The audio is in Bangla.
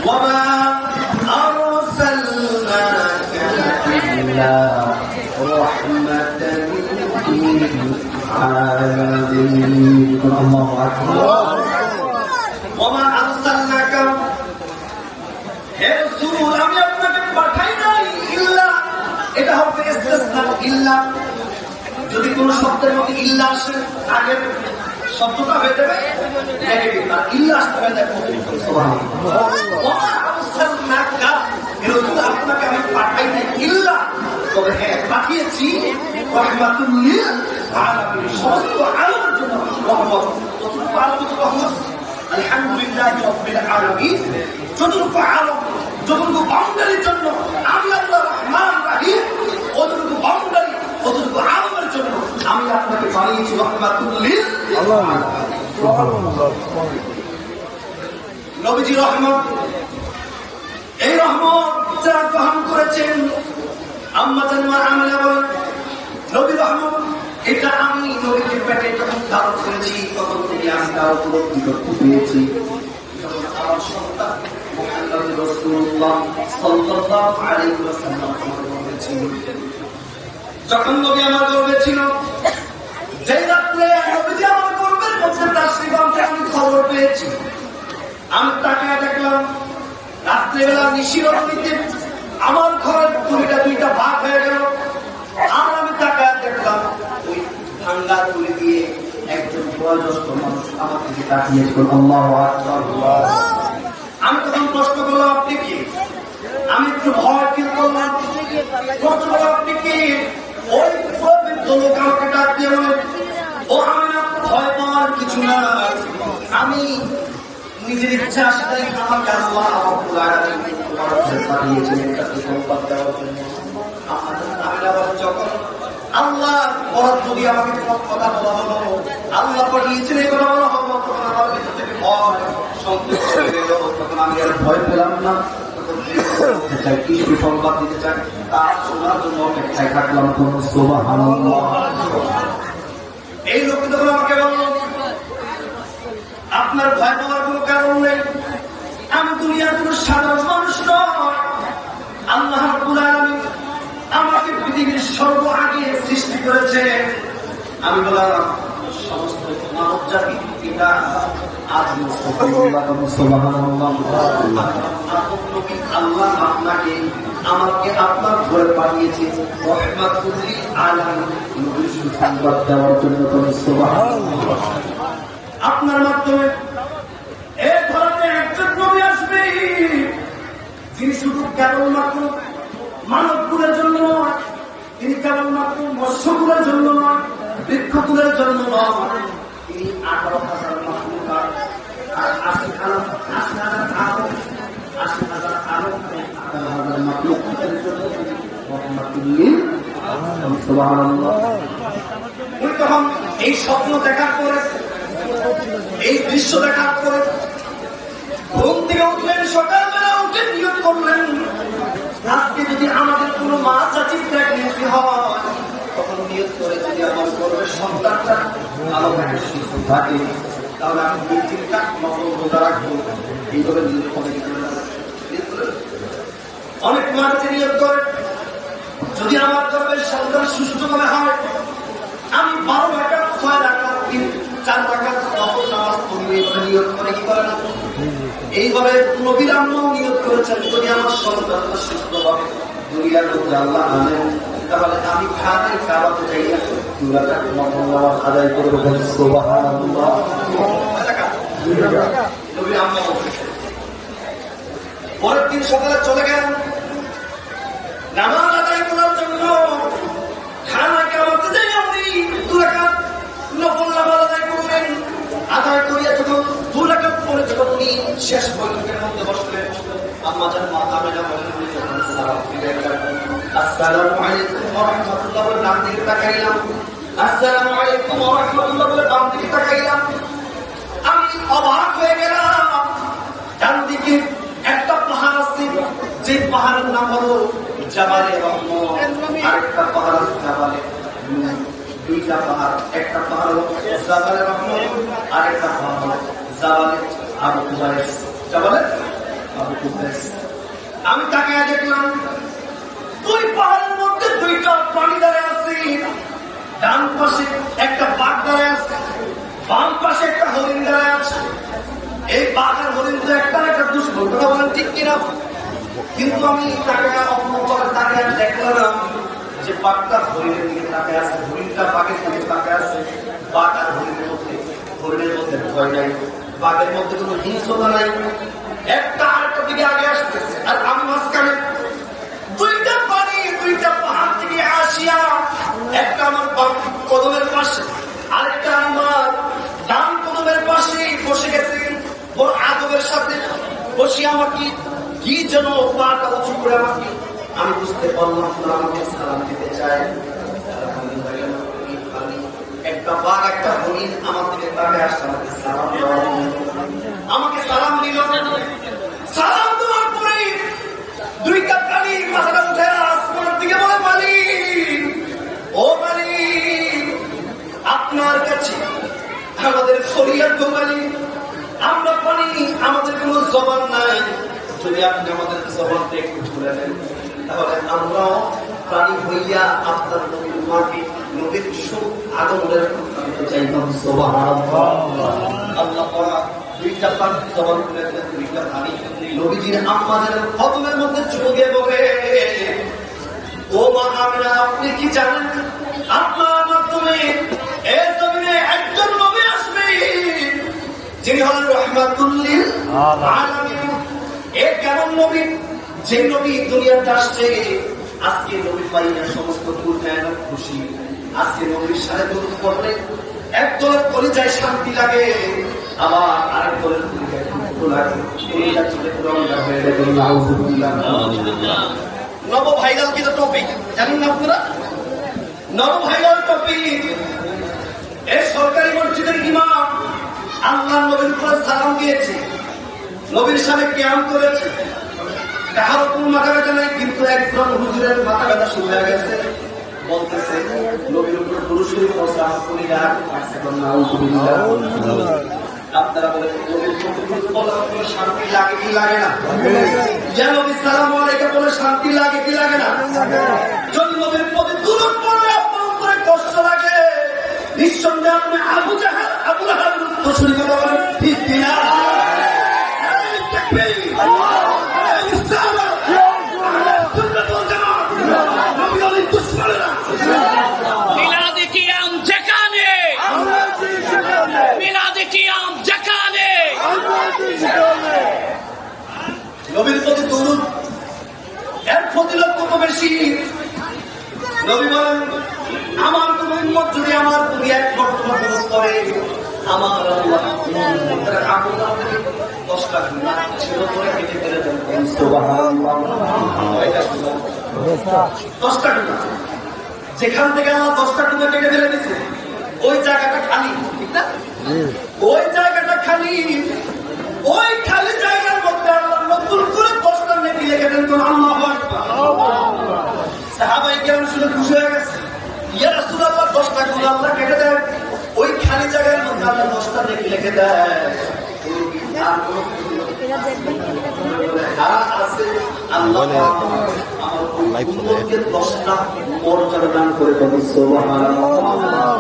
وما أرسلناك إلا رحمة للعالمين. الله أكبر. وما أرسلناك হে রাসূল আমি আপনাকে পাঠাই নাই ইল্লা, এটা হবে ইসতিসনা ইল্লা। যদি কোন শব্দের মধ্যে ইল্লা আসে আগের শব্দটা হয়ে যাবে নেগেটিভ, আর ইল্লা আসতে হয়ে যাবে সুবহানাল্লাহ। ওয়া আরসালনাকা রাসূল আপনাকে আমি পাঠাই নাই ইল্লা, তবে হ্যাঁ পাঠিয়েছি রাহমাতুল লিল আলামিন, সমস্ত আলামের জন্য রহমত। কতটুকু আলামের রহমত? আলহামদুলিল্লাহি রাব্বিল আলামিন। যতটুকু আলম, যতটুকু বাউন্ডারির জন্য আমি আল্লাহ রহমান রাহিম, অতটুকু বাউন্ডারি, অতটুকু আলমের জন্য আমি আপনাকে বানিয়েছি রহমাতুল লিল আলামিন। নবীজি রহমত, এই রহমত যারা গ্রহণ করেছেন আম্মা জান মা আমিনা বলেন নবী রহমত এটা আমি নবীর পেটে যখন ধারণ করেছি তখন থেকে আমি তা উপলব্ধি করতে পেরেছি। যখন আমার সন্তান মুহাম্মদ রাসূলুল্লাহ সাল্লাল্লাহু আলাইহি ওয়াসাল্লাম আমার গর্ভে ছিল, যখন নবী আমার গর্ভে ছিল, যেই রাত্রে নবীজি আমার গর্ভের মধ্যে তাশরীফ আনতে আমি খবর পেয়েছি, আমি তাকে দেখলাম রাত্রেবেলা নিশির রজনীতে আমার ঘরের দুইটা ভাগ হয়ে গেল। আর আমি তাকে দেখলাম ওই ঠান্ডা তুলে দিয়ে একজন বয়োজ্যেষ্ঠ মানুষ আমার দিকে তাকিয়েছিল। আল্লাহু আকবার। আমি তখন প্রশ্ন করলাম আপনি কি? আমি একটু ভয় ফিল করলাম। প্রশ্ন করলাম আপনি কি? ওই বৃদ্ধ লোক আমাকে ডাক দিয়ে বলেন ও আমি না, ভয় পাওয়ার কিছু না, আমি নিজের ইচ্ছা সেটাই আমাকে আল্লাহ রাব্বুল আলামিন পাঠিয়েছিলেন তাকে সংবাদ দেওয়ার জন্য। যখন আল্লাহ বরাদ্দ দিয়ে আমাকে কথা বলা হলো, আল্লাহ পাঠিয়েছেন এই কথা বলা হলো, তখন আমার ভিতর থেকে ভয় সন্তুষ্ট হয়ে গেল। তখন আমি আর ভয় পেলাম না, তখন কি সংবাদ দিতে চাই তার শোনার জন্য অপেক্ষায় থাকলাম। সুবহানাল্লাহ। এই লোকটি তখন আমাকে বলল আপনার ভয় পাওয়ার কোন কারণ নেই, আমি দুনিয়ার কোন সাধারণ মানুষ নয়, আল্লাহ রাব্বুল আলামিন আমাকে পৃথিবীর সর্ব আগে সৃষ্টি করেছে। আমি বললাম সমস্ত মানব জাতির পিতা আল্লাহ আপনাকে আমাকে আপনার ঘরে পাঠিয়েছে রহমাতুল লিল আলামিন, নবীর সুসংবাদ দেওয়ার জন্য। সুবহানাল্লাহ। আপনার মাধ্যমে এই ধরনের একজন নবী আসবে যিনি শুধু কেবলমাত্র মানবকুলের জন্য নয়, তিনি কেবলমাত্র মৎস্যকুলের জন্য নয়, বৃক্ষকুলের জন্য নয়, তিনি 18,000 মাখলুকাত আর 80,000 মাখলুকাতের জন্য রহমাতুল লিল আলামিন। সুবহানাল্লাহ। উনি তখন এই স্বপ্ন দেখার পরে, এই দৃশ্য দেখার পরে ঘুম থেকে উঠলেন, সকালবেলা উঠে নিয়ত করলেন আজকে যদি আমাদের কোনো মা চাচি প্রেগনেন্সি হয়, তখন নিয়ত করে যদি আমার গর্ভের সন্তানটা ভালো থাকে, সুস্থ থাকে, তাহলে আমি 2-3টা নকল রোজা রাখবো। এইভাবে নিয়ত করে অনেক মানুষ নিয়ত করে যদি আমার গর্ভের সন্তান সুস্থভাবে হয়, আমি 12 রাকাত 6 রাকাত 4 রাকাত নফল নামাজ পড়বে। নিয়ত করে কি করে না? এইভাবে নবীর আম্মাও নিয়ত করেছেন যদি আমার সন্তানটা সুস্থভাবে দুনিয়ার মধ্যে আল্লাহ আনেন, তাহলে আমি খানের কাবাতে যাইয়া 2 রাকাত নফল নামাজ আদায় করব। সুবহানাল্লাহ। নবীর আম্মা পরের দিন সকালে চলে গেলেন নামাজ আদায় করার জন্য। খানা কাবাতে যাই আপনি 2 রাকাত নফল নামাজ আদায় করবেন। আদায় করিয়া যখন 2 রাকাত পরে যখন উনি শেষ বৈঠকের মধ্যে বসলেন, আম্মা জান মা আমিনা বলেন যখন সালাম ফিরে গেলেন, আসসালামু আলাইকুম ওয়া রাহমাতুল্লাহ বলে ডান দিকে তাকাইলাম, আসসালামু আলাইকুম ওয়া রাহমাতুল্লাহ বলে বাম দিকে তাকাইলাম। আমি অবাক হয়ে গেলাম। ডান দিকে একটা পাহাড় আছে, যে পাহাড়ের নাম হলো জাবালে রহমত, আরেকটা পাহাড় আছে জাবালে নূর। 2টা পাহাড়, একটা পাহাড় হলো জাবালে রহমত, আরেকটা পাহাড় হলো জাবালে আবু কুবাইস। জাবালে আমি তাকে দেখলাম দুই পাহাড়ের মধ্যে দুইটা প্রাণী দাঁড়ায় আছে। ডান পাশে একটা বাঘ দাঁড়ায় আছে, বাম পাশে একটা হরিণ দাঁড়ায় আছে। এই বাঘ আর হরিণ তো একটা একটা দুশ্মন, কথা বলেন ঠিক কিনা? কিন্তু আমি তাকে তাকে দেখলাম যে বাঘটা হরিণের দিকে তাকে আছে, হরিণটা বাঘের দিকে তাকে আছে। বাঘ আর হরিণের মধ্যে ভয় নাই, বাঘের মধ্যে কোনো হিংসতা নাই। একটা আরেকটা দিকে আগে আসতেছে, আর আমি মাঝখানে। দুইটা পানি দুইটা পাহাড় থেকে আসিয়া একটা আমার কদমের পাশে, আরেকটা আমার ডান কদমের পাশে বসে গেছে। বড় আদবের সাথে বসে আমাকে কি যেন পাটা উঁচু করে আমাকে, আমি বুঝতে পারলাম আমাকে সালাম দিতে চায়। একটা বাঘ একটা হরিণ আমার দিকে তাকে আসছে, আমাকে সালাম দেওয়া, আমাকে সালাম দিল। সালাম দেওয়ার পরে দুইটা প্রাণী মাথাটা উঠে আসমানের দিকে বলে, মালিক, ও মালিক, আপনার কাছে আমাদের ফরিয়াদ গো মালিক, আমরা পানি, আমাদের কোনো জবান নাই, যদি আপনি আমাদের জবানটা একটু খুলে দেন তাহলে আমরাও প্রাণী হইয়া আপনার নবীর মাকে নবীর আগমনের চাইতাম। আল্লাহ দুইটা পানি জবান খুলে দিলেন, দুইটা পানি নবীজির আমাদের কদমের মধ্যে চোখে বলে, ও মা আমিনা, আপনি কি জানেন আপনার মাধ্যমে এই জমিনে একজন নবী আসবে যিনি হলেন রাহমাতুল লিল আলামিন। এ কেমন নবী? যে নবী দুনিয়াতে আসছে, আজকে নবী পাইয়া সমস্ত দুর্গায়ন খুশি। আজকে নবীর সাথে দরুদ পড়লে একদলের কলিজায় শান্তি লাগে, আবার আরেক দলের কলিজায় দুঃখ লাগে। কলিজা চলে রঙটা হয়ে যাবে। নাউযুবিল্লাহ। নব ভাইরাল কি টপিক জানেন না আপনারা? নব ভাইরাল টপিক। এই সরকারি মসজিদের ইমাম আল্লাহ নবীর উপর সালাম দিয়েছে, নবীর সামনে কিয়াম করেছে, কারো কোনো মাথা ব্যথা নাই, কিন্তু একজন হুজুরের মাথা ব্যথা শুরু হয়ে গেছে। বলতেছে নবীর উপর পুরুষের সালাম করি না, আপনারা বলেন নবীর শান্তি লাগে কি লাগে না? ইয়া নবী সালামু আলাইকুম বলে শান্তি লাগে কি লাগে না? যদি নবীর প্রতি দুরূদ পড়লে আপনার উপরে কষ্ট লাগে, নিঃসন্দেহে আপনি আবু জাহেল আবু লাহাব শুরু করে বলেন ঠিক কিনা? মিলাদে কিয়াম যেখানে, মিলাদে কিয়াম যেখানে, নবীর প্রতি দরুদ এর ফজিলত কত বেশি। নবী বলেন, আমার কোন উম্মত যদি আমার প্রতি এক মর্তবা দরুদ করে, আমার আল্লাহ আপনার থেকে 10টা গুনাহ ছিল করে কেটে ফেলে দেন। সুবহানাল্লাহ। 10টা গুনাহ যেখান থেকে আমার 10টা গুনাহ কেটে ফেলে দিয়েছে, ওই জায়গাটা খালি, ঠিক না? ওই জায়গাটা খালি, ওই খালি জায়গার মধ্যে আল্লাহ নতুন করে 10টা নেকি লিখে দেন। তো আল্লাহু আকবার। সাহাবায়ে কেরাম শুনে খুশি হয়ে গেছে, ইয়া রাসূলুল্লাহ 10টা গুনাহ আল্লাহ কেটে দেন, ওই খালি জায়গার মধ্যে আল্লাহ 10টা নেকি লিখে দেন। আল্লাহ আমার 10টা মর্যাদা দান করে দেন। সুবহানাল্লাহ।